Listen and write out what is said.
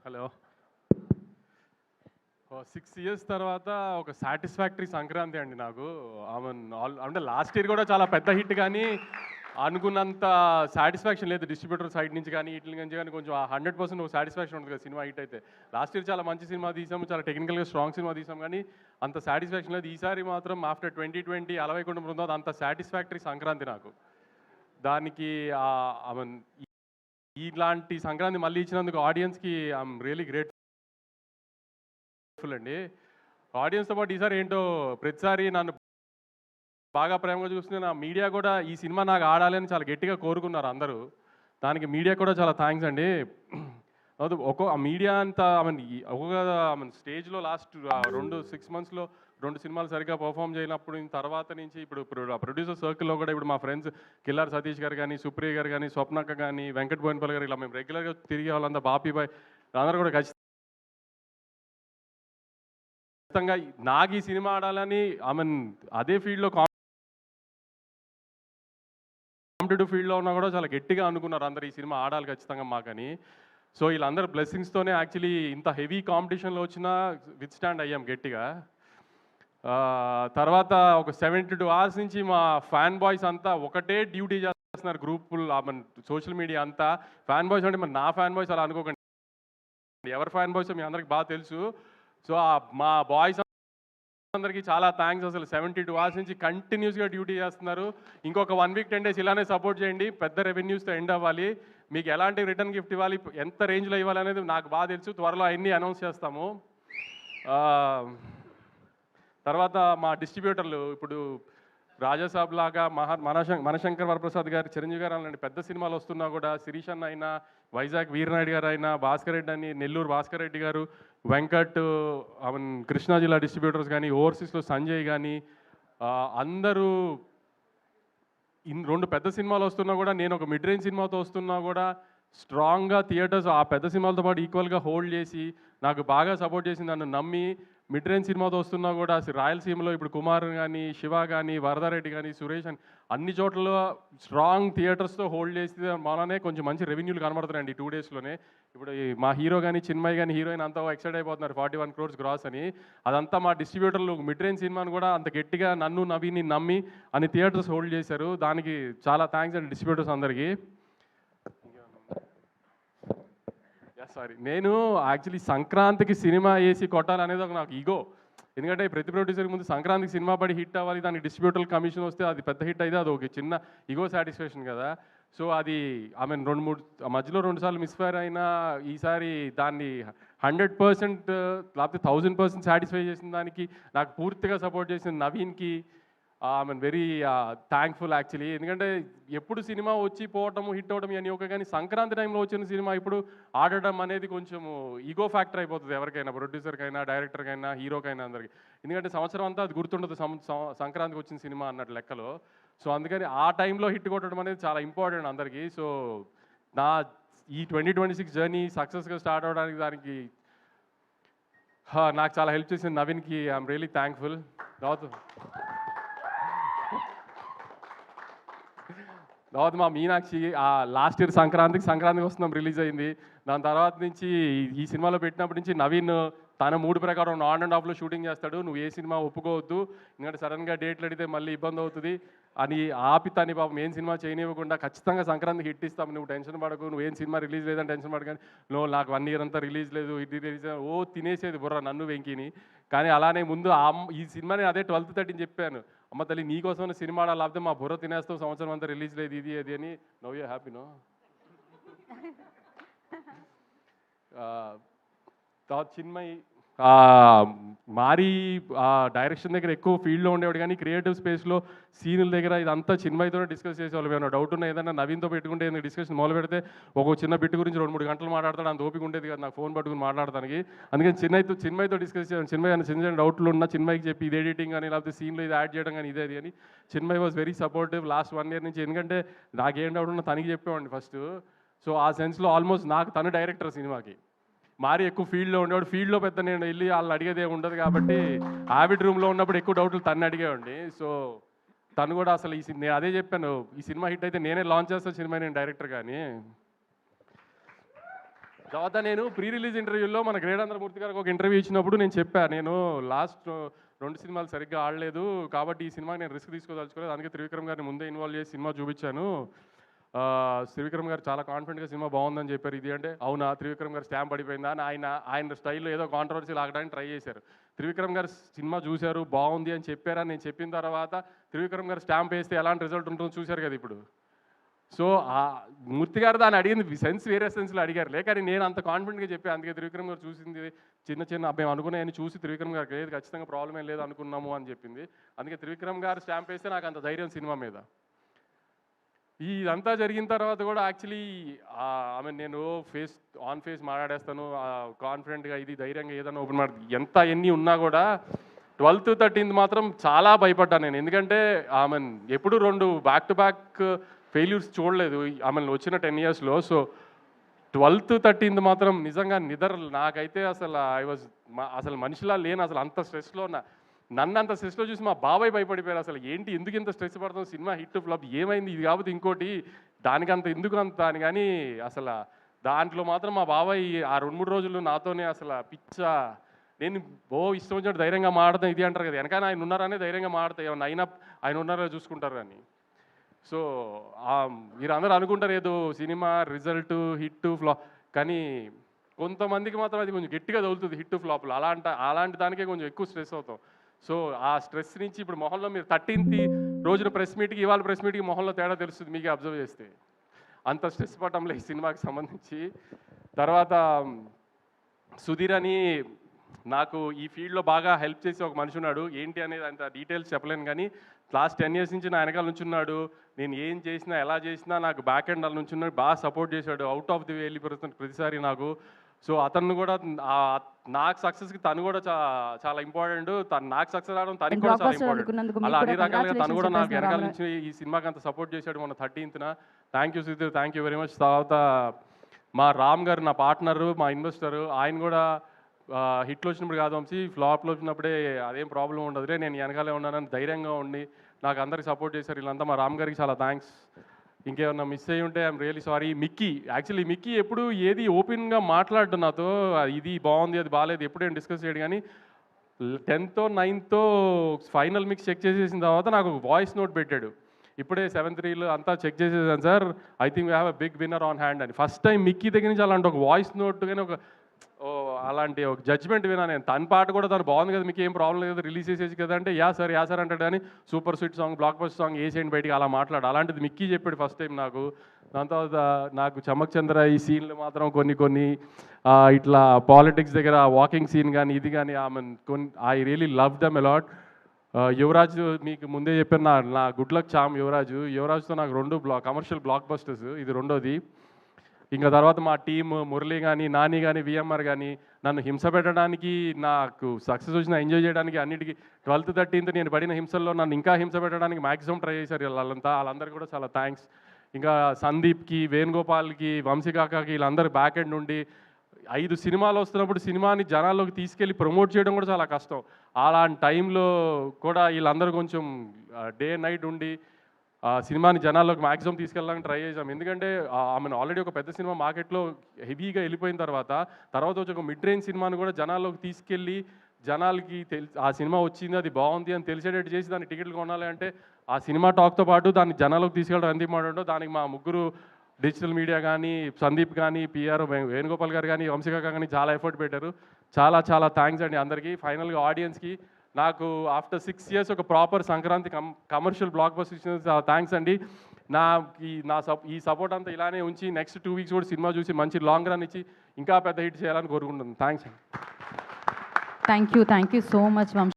Hello. 6 years తర్వాత ఒక satisfactory Sankranti అండి నాకు. అంటే లాస్ట్ ఇయర్ కూడా చాలా పెద్ద హిట్ కానీ అనుకున్నంత సాటిస్ఫాక్షన్ లేదు డిస్ట్రిబ్యూటర్ సైడ్ నుంచి కానీ వీటి నుంచి కానీ. కొంచెం 100% ఒక సాటిస్ఫాక్షన్ ఉంటుంది కదా సినిమా హిట్ అయితే. లాస్ట్ ఇయర్ చాలా మంచి సినిమా తీసాము, చాలా టెక్నికల్గా స్ట్రాంగ్ సినిమా తీసాం, కానీ అంత సాటిస్ఫాక్షన్ లేదు. ఈసారి మాత్రం ఆఫ్టర్ 2020 అలవైకుంఠం బృందావన్ అంత సాటిస్ఫాక్టరీ సంక్రాంతి నాకు. దానికి ఇలాంటి సంక్రాంతి మళ్ళీ ఇచ్చినందుకు ఆడియన్స్కి ఐఎమ్ రియలీ గ్రేట్ఫుల్ అండి. ఆడియన్స్తో పాటు ఈసారి ఏంటో ప్రతిసారి నన్ను బాగా ప్రేమగా చూస్తున్న నా మీడియా కూడా ఈ సినిమా నాకు ఆడాలి అని చాలా గట్టిగా కోరుకున్నారు అందరూ. దానికి మీడియా కూడా చాలా థ్యాంక్స్ అండి. ఆ మీడియా అంతా ఒక్కొక్క స్టేజ్లో లాస్ట్ 6 monthsలో 2 సినిమాలు సరిగ్గా పర్ఫామ్ చేయనప్పుడు తర్వాత నుంచి ఇప్పుడు ప్రొడ్యూసర్ సర్కిల్లో కూడా ఇప్పుడు మా ఫ్రెండ్స్ కిల్లార్ సతీష్ గారు కానీ, సుప్రియ గారు కానీ, స్వప్నక్క కానీ, వెంకట్ బోయినపల్లి గారు, ఇలా మేము రెగ్యులర్గా తిరిగే వాళ్ళంతా, బాపీబాయ్ అందరూ కూడా ఖచ్చితంగా నాకు ఈ సినిమా ఆడాలని అదే ఫీల్డ్లో కాంపిటేటివ్ ఫీల్డ్లో ఉన్నా కూడా చాలా గట్టిగా అనుకున్నారు అందరు ఈ సినిమా ఆడాలి ఖచ్చితంగా మాకని. సో వీళ్ళందరూ బ్లెస్సింగ్స్తోనే యాక్చువల్లీ ఇంత హెవీ కాంపిటీషన్లో వచ్చినా విత్ స్టాండ్ అయ్యాం గట్టిగా. తర్వాత ఒక 72 hours నుంచి మా ఫ్యాన్ బాయ్స్ అంతా ఒకటే డ్యూటీ చేస్తున్నారు గ్రూపులు, సోషల్ మీడియా అంతా. ఫ్యాన్ బాయ్స్ అంటే మరి నా ఫ్యాన్ బాయ్స్ అలా అనుకోకండి, ఎవరి ఫ్యాన్ బాయ్స్ మీ అందరికి బాగా తెలుసు. సో మా బాయ్స్ అందరికీ చాలా థ్యాంక్స్. అసలు 72 hours నుంచి కంటిన్యూస్గా డ్యూటీ చేస్తున్నారు. ఇంకొక 1 week 10 days ఇలానే సపోర్ట్ చేయండి. పెద్ద రెవెన్యూస్తో ఎండ్ అవ్వాలి. మీకు ఎలాంటి రిటర్న్ గిఫ్ట్ ఇవ్వాలి, ఎంత రేంజ్లో ఇవ్వాలి అనేది నాకు బాగా తెలుసు. త్వరలో అన్నీ అనౌన్స్ చేస్తాము. తర్వాత మా డిస్ట్రిబ్యూటర్లు ఇప్పుడు రాజాసాబ్ లాగా మనశంకర్ వరప్రసాద్ గారు, చిరంజీవి గారు అలాంటి పెద్ద సినిమాలు వస్తున్నా కూడా, శిరీష్ అన్న అయినా, వైజాగ్ వీరనాయుడు గారు అయినా, భాస్కర్ రెడ్డి అని, నెల్లూరు భాస్కర్ రెడ్డి గారు, వెంకట్, కృష్ణా జిల్లా డిస్ట్రిబ్యూటర్స్ కానీ, ఓవర్సీస్లో సంజయ్ కానీ, అందరూ 2 పెద్ద సినిమాలు వస్తున్నా కూడా, నేను ఒక మిడ్ రేంజ్ సినిమాతో వస్తున్నా కూడా స్ట్రాంగ్గా థియేటర్స్ ఆ పెద్ద సినిమాలతో పాటు ఈక్వల్గా హోల్డ్ చేసి నాకు బాగా సపోర్ట్ చేసి నన్ను నమ్మి మిడ్ రేంజ్ సినిమాతో వస్తున్నా కూడా రాయలసీమలో ఇప్పుడు కుమార్ కానీ, శివ కానీ, వరదారెడ్డి కానీ, సురేష్ అని అన్ని చోట్ల స్ట్రాంగ్ థియేటర్స్తో హోల్డ్ చేసి మననే కొంచెం మంచి రెవెన్యూలు కనబడుతున్నాయండి 2 daysలోనే. ఇప్పుడు మా హీరో కానీ, చిన్మయ్ కానీ, హీరోయిన్ అంతా ఎక్సైట్ అయిపోతున్నారు 41 crores గ్రాస్ అని. అదంతా మా డిస్ట్రిబ్యూటర్లు మిడ్ రేంజ్ సినిమాని కూడా అంత గట్టిగా నన్ను నవీని నమ్మి అన్ని థియేటర్స్ హోల్డ్ చేశారు. దానికి చాలా థ్యాంక్స్ అండి డిస్ట్రిబ్యూటర్స్ అందరికీ. సారీ, నేను యాక్చువల్లీ సంక్రాంతికి సినిమా వేసి కొట్టాలనేది ఒక నాకు ఈగో. ఎందుకంటే ప్రతి ప్రొడ్యూసర్కి ముందు సంక్రాంతికి సినిమా పడి హిట్ అవ్వాలి, దానికి డిస్ట్రిబ్యూటర్ కమిషన్ వస్తే అది పెద్ద హిట్ అయితే అది ఒక చిన్న ఈగో సాటిస్ఫాక్షన్ కదా. సో అది 2-3 మధ్యలో 2 సార్లు మిస్ఫైర్ అయినా ఈసారి దాన్ని 100% లేకపోతే 1000% సాటిస్ఫై చేసిన దానికి నాకు పూర్తిగా సపోర్ట్ చేసిన నవీన్కి వెరీ థ్యాంక్ఫుల్ యాక్చువల్లీ. ఎందుకంటే ఎప్పుడు సినిమా వచ్చి పోవటము, హిట్ అవ్వడం అని ఒక, కానీ సంక్రాంతి టైంలో వచ్చిన సినిమా ఇప్పుడు ఆడడం అనేది కొంచెం ఈగో ఫ్యాక్టర్ అయిపోతుంది ఎవరికైనా, ప్రొడ్యూసర్కైనా, డైరెక్టర్కైనా, హీరోకైనా అందరికి. ఎందుకంటే సంవత్సరం అంతా అది గుర్తుండదు సంక్రాంతికి వచ్చిన సినిమా అన్నట్టు లెక్కలో. సో అందుకని ఆ టైంలో హిట్ కొట్టడం అనేది చాలా ఇంపార్టెంట్ అందరికీ. సో నా ఈ 2026 జర్నీ సక్సెస్గా స్టార్ట్ అవ్వడానికి దానికి నాకు చాలా హెల్ప్ చేసిన నవీన్కి ఐఎమ్ రియలీ థ్యాంక్ఫుల్. తర్వాత మా మీనాక్షి లాస్ట్ ఇయర్ సంక్రాంతికి వస్తున్నాం రిలీజ్ అయింది. దాని తర్వాత నుంచి ఈ సినిమాలో పెట్టినప్పటి నుంచి నవీన్ తన మూడు ప్రకారం ఆన్ అండ్ ఆఫ్లో షూటింగ్ చేస్తాడు. నువ్వు ఏ సినిమా ఒప్పుకోవద్దు, ఎందుకంటే సడన్గా డేట్లు అడిగితే మళ్ళీ ఇబ్బంది అవుతుంది అని ఆపి తని పాపం ఏం సినిమా చేయనివ్వకుండా ఖచ్చితంగా సంక్రాంతికి హిట్ ఇస్తాం, నువ్వు టెన్షన్ పడకు, నువ్వు ఏం సినిమా రిలీజ్ లేదని టెన్షన్ పడకని. నువ్వు నాకు 1 year అంతా రిలీజ్ లేదు, ఇది రిలీజ్ తినేసేది బుర్ర నన్ను వెంకిని. కానీ అలానే ముందు ఈ సినిమాని అదే 12:30 చెప్పాను, అమ్మ తల్లి నీకోసం సినిమా లేకపోతే మా బుర్ర తినేస్తావు, సంవత్సరం అంతా రిలీజ్ లేదు ఇది అది అని. నవ్ యూ హ్యాపీనో. తర్వాత చిన్మయ్ మారి డైరెక్షన్ దగ్గర ఎక్కువ ఫీల్డ్లో ఉండేవాడు, కానీ క్రియేటివ్ స్పేస్లో సీనుల దగ్గర ఇదంతా చిన్మయ్తోనే డిస్కస్ చేసేవాళ్ళు. ఏమైనా డౌట్ ఉన్నా ఏదైనా నవీన్తో పెట్టుకుంటే ఏదైనా డిస్కషన్ మొదలు పెడితే ఒక చిన్న బిట్ గురించి 2-3 గంటలు మాట్లాడతాడు. అంత ఓపిక ఉండేది కదా నాకు ఫోన్ పట్టుకుని మాట్లాడటానికి. అందుకని చిన్మయ్తో డిస్కస్ చేయాలి. చిన్మయ్ చిన్న చిన్న డౌట్లు ఉన్నా చిన్మయ్కి చెప్పి ఇది ఎడిటింగ్ కానీ లేకపోతే సీన్లో ఇది యాడ్ చేయడం కానీ ఇదే అది అని. Chinmay was very supportive last 1 year నుంచి. ఎందుకంటే నాకేం డౌట్ ఉన్నా తనకి చెప్పేవాడిని ఫస్ట్. సో ఆ సెన్స్లో ఆల్మోస్ట్ నాకు తను డైరెక్టర్ సినిమాకి. మారి ఎక్కువ ఫీల్డ్లో ఉండేవాడు. ఫీల్డ్లో పెద్ద నేను వెళ్ళి వాళ్ళని అడిగేదే ఉండదు కాబట్టి ఆవిడ్ రూమ్లో ఉన్నప్పుడు ఎక్కువ డౌట్లు తను అడిగేవాడిని. సో తను కూడా అసలు నేను అదే చెప్పాను, ఈ సినిమా హిట్ అయితే నేనే లాంచ్ చేస్తాను సినిమా, నేను డైరెక్టర్ కానీ. తర్వాత నేను ప్రీ రిలీజ్ ఇంటర్వ్యూలో మన గ్రేడాంధ్రమూర్తి గారికి ఒక ఇంటర్వ్యూ ఇచ్చినప్పుడు నేను చెప్పాను, నేను లాస్ట్ 2 సినిమాలు సరిగ్గా ఆడలేదు కాబట్టి ఈ సినిమాకి నేను రిస్క్ తీసుకోదలుచుకోలేదు, అందుకే త్రివిక్రమ్ గారిని ముందే ఇన్వాల్వ్ చేసి సినిమా చూపించాను. త్రివిక్రమ్ గారు చాలా కాన్ఫిడెంట్గా సినిమా బాగుందని చెప్పారు. ఇది అంటే అవునా, త్రివిక్రమ్ గారు స్టాంప్ పడిపోయిందా అని ఆయన స్టైల్లో ఏదో కాంట్రవర్సీ లాగడానికి ట్రై చేశారు. త్రివిక్రమ్ గారు సినిమా చూశారు, బాగుంది అని చెప్పారని నేను చెప్పిన తర్వాత త్రివిక్రమ్ గారు స్టాంప్ వేస్తే ఎలాంటి రిజల్ట్ ఉంటుందో చూశారు కదా ఇప్పుడు. సో మూర్తి గారు దాన్ని అడిగింది సెన్స్ వేరే సెన్స్లో అడిగారులే, కానీ నేను అంత కాన్ఫిడెంట్గా చెప్పాను. అందుకే త్రివిక్రమ్ గారు చూసింది చిన్న మేము అనుకున్నాయని చూసి త్రివిక్రమ్ గారికి లేదు ఖచ్చితంగా ప్రాబ్లం ఏం లేదు అనుకున్నాము అని చెప్పింది. అందుకే త్రివిక్రమ్ గారు స్టాంప్ వేస్తే నాకు అంత ధైర్యం సినిమా మీద. ఇదంతా జరిగిన తర్వాత కూడా యాక్చువల్లీ నేను ఆన్ ఫేస్ మాట్లాడేస్తాను కాన్ఫిడెంట్గా, ఇది ధైర్యంగా ఏదైనా ఓపెన్ ఎన్ని ఉన్నా కూడా 12th 13th మాత్రం చాలా భయపడ్డాను నేను. ఎందుకంటే ఎప్పుడు 2 బ్యాక్ టు బ్యాక్ ఫెయిల్యూర్స్ చూడలేదు వచ్చిన 10 yearsలో. సో 12th 13th మాత్రం నిజంగా నాకైతే అసలు మనిషిలా లేను, అసలు అంత స్ట్రెస్లో ఉన్నా. నన్ను అంత స్ట్రెస్లో చూసి మా బాబాయ్ భయపడిపోయారు. అసలు ఏంటి, ఎందుకు ఇంత స్ట్రెస్ పడతాం, సినిమా హిట్ ఫ్లాప్ ఏమైంది, ఇది కాకపోతే ఇంకోటి దానికంత ఎందుకు అంత అని. కానీ అసలు దాంట్లో మాత్రం మా బాబాయ్ ఆ 2-3 రోజులు నాతోనే అసలు నేను ఇష్టం వచ్చినట్టు ధైర్యంగా మాడతాం ఇది అంటారు కదా, వెనకాల ఆయన ఉన్నారనే ధైర్యంగా మాడతాయి, ఏమన్నా అయినా ఆయన ఉన్నారో చూసుకుంటారు అని. సో మీరు అందరూ అనుకుంటారు ఏదో సినిమా రిజల్ట్ హిట్ ఫ్లాప్, కానీ కొంతమందికి మాత్రం అది కొంచెం గట్టిగా తగులుతుంది హిట్ ఫ్లాప్లు. అలాంటి దానికే కొంచెం ఎక్కువ స్ట్రెస్ అవుతాం. సో ఆ స్ట్రెస్ నుంచి ఇప్పుడు మొహంలో మీరు 13th రోజున ప్రెస్ మీట్కి ఇవాళ ప్రెస్ మీట్కి మొహంలో తేడా తెలుస్తుంది మీకే అబ్జర్వ్ చేస్తే. అంత స్ట్రెస్ పడటంలో ఈ సినిమాకి సంబంధించి. తర్వాత సుధీర్ అని నాకు ఈ ఫీల్డ్లో బాగా హెల్ప్ చేసి ఒక మనిషి ఉన్నాడు. ఏంటి అనేది అంత డీటెయిల్స్ చెప్పలేను, కానీ లాస్ట్ 10 years నుంచి నా వెనకాల నుంచి ఉన్నాడు. నేను ఏం చేసినా ఎలా చేసినా నాకు బ్యాక్ ఎండ్ అలా నుంచి ఉన్నాడు, బాగా సపోర్ట్ చేశాడు. అవుట్ ఆఫ్ ది వే వెళ్ళిపోతుంది ప్రతిసారి నాకు. సో అతను కూడా నాకు సక్సెస్కి తను కూడా చాలా ఇంపార్టెంట్, నాకు సక్సెస్ రావడం తనకి కూడా చాలా ఇంపార్టెంట్. అలా అన్ని రకాలుగా తను కూడా నాకు వెనకాల నుంచి ఈ సినిమాకి అంత సపోర్ట్ చేశాడు మొన్న 13th. Thank you Sudheer, thank you very much. తర్వాత మా రామ్ గారు నా పార్ట్నరు, మా ఇన్వెస్టరు, ఆయన కూడా హిట్లు వచ్చినప్పుడు కాదు వంశీ, ఫ్లాప్లో వచ్చినప్పుడే అదేం ప్రాబ్లం ఉండదులే, నేను వెనకాలే ఉన్నానని ధైర్యంగా ఉండి నాకు అందరికి సపోర్ట్ చేశారు వీళ్ళంతా. మా రామ్ గారికి చాలా థ్యాంక్స్. ఇంకేమన్నా మిస్ అయ్యి ఉంటే ఐఎమ్ రియలీ సారీ. మిక్కీ ఎప్పుడు ఏది ఓపెన్గా మాట్లాడు నాతో, ఇది బాగుంది అది బాగాలేదు ఎప్పుడు ఏం డిస్కస్ చేయడు, కానీ 10th 9th final mix check చేసేసిన తర్వాత నాకు వాయిస్ నోట్ పెట్టాడు. ఇప్పుడే 7-3 అంతా చెక్ చేసేసాను sir, I think we have a big winner on hand అని. ఫస్ట్ టైం మిక్కీ దగ్గర నుంచి అలాంటి ఒక వాయిస్ నోట్ కానీ అలాంటి ఒక జడ్జ్మెంట్ విన్నా నేను. తన పాట కూడా తను బాగుంది కదా, మీకు ఏం ప్రాబ్లం లేదు రిలీజ్ చేసేసి కదా అంటే యా సార్ అంటాడు, కానీ super sweet song block buster song వేసేయండి బయటికి అలా మాట్లాడు. అలాంటిది మిక్కీ చెప్పాడు ఫస్ట్ టైం నాకు. దాని తర్వాత నాకు చమక్ చంద్ర ఈ సీన్లు మాత్రం కొన్ని ఇట్లా పాలిటిక్స్ దగ్గర వాకింగ్ సీన్ కానీ ఇది కానీ I really love them a lot. Yuvraj మీకు ముందే చెప్పాను, నా గుడ్ లక్ చామ్ యువరాజ్తో నాకు 2 కమర్షియల్ బ్లాక్ బస్టర్స్, ఇది రెండోది. ఇంకా తర్వాత మా టీమ్ మురళి కానీ నాని కానీ విఎంఆర్ కానీ నన్ను హింస పెట్టడానికి, నాకు సక్సెస్ వచ్చిన ఎంజాయ్ చేయడానికి అన్నిటికీ 12th 13th నేను పడిన హింసల్లో నన్ను ఇంకా హింస పెట్టడానికి మ్యాక్సిమం ట్రై చేశారు వాళ్ళందరికీ కూడా చాలా థ్యాంక్స్. ఇంకా సందీప్కి, వేణుగోపాల్కి, వంశీకాకాకి వీళ్ళందరూ బ్యాక్ ఎండ్ నుండి 5 సినిమాలు వస్తున్నప్పుడు సినిమాని జనాల్లోకి తీసుకెళ్ళి ప్రమోట్ చేయడం కూడా చాలా కష్టం. అలాంటి టైంలో కూడా వీళ్ళందరూ కొంచెం డే అండ్ నైట్ ఉండి సినిమాని జనాల్లోకి మ్యాక్సిమం తీసుకెళ్ళడానికి ట్రై చేసాం. ఎందుకంటే ఆల్రెడీ ఒక పెద్ద సినిమా మార్కెట్లో హెవీగా వెళ్ళిపోయిన తర్వాత వచ్చి ఒక మిడ్ రేంజ్ సినిమాని కూడా జనాల్లోకి తీసుకెళ్ళి జనాలకి ఆ సినిమా వచ్చింది అది బాగుంది అని తెలిసేటట్టు చేసి దాన్ని టికెట్లు కొనాలి అంటే ఆ సినిమా టాక్తో పాటు దాన్ని జనాల్లోకి తీసుకెళ్ళడం ఎంత ఇంపార్టెంటో దానికి మా ముగ్గురు డిజిటల్ మీడియా కానీ, సందీప్ కానీ, పిఆర్ వేణుగోపాల్ గారు కానీ, వంశీకాక కానీ చాలా ఎఫర్ట్ పెట్టారు. చాలా థ్యాంక్స్ అండి అందరికీ. ఫైనల్గా ఆడియన్స్కి నాకు ఆఫ్టర్ 6 years ఒక proper Sankranti commercial block buster ఇచ్చిన థ్యాంక్స్ అండి. ఈ సపోర్ట్ అంతా ఇలానే ఉంచి నెక్స్ట్ 2 weeks కూడా సినిమా చూసి మంచి లాంగ్ రన్ ఇచ్చి ఇంకా పెద్ద హిట్ చేయాలని కోరుకుంటున్నాను. థ్యాంక్స్ అండి. Thank you so much Vamsi.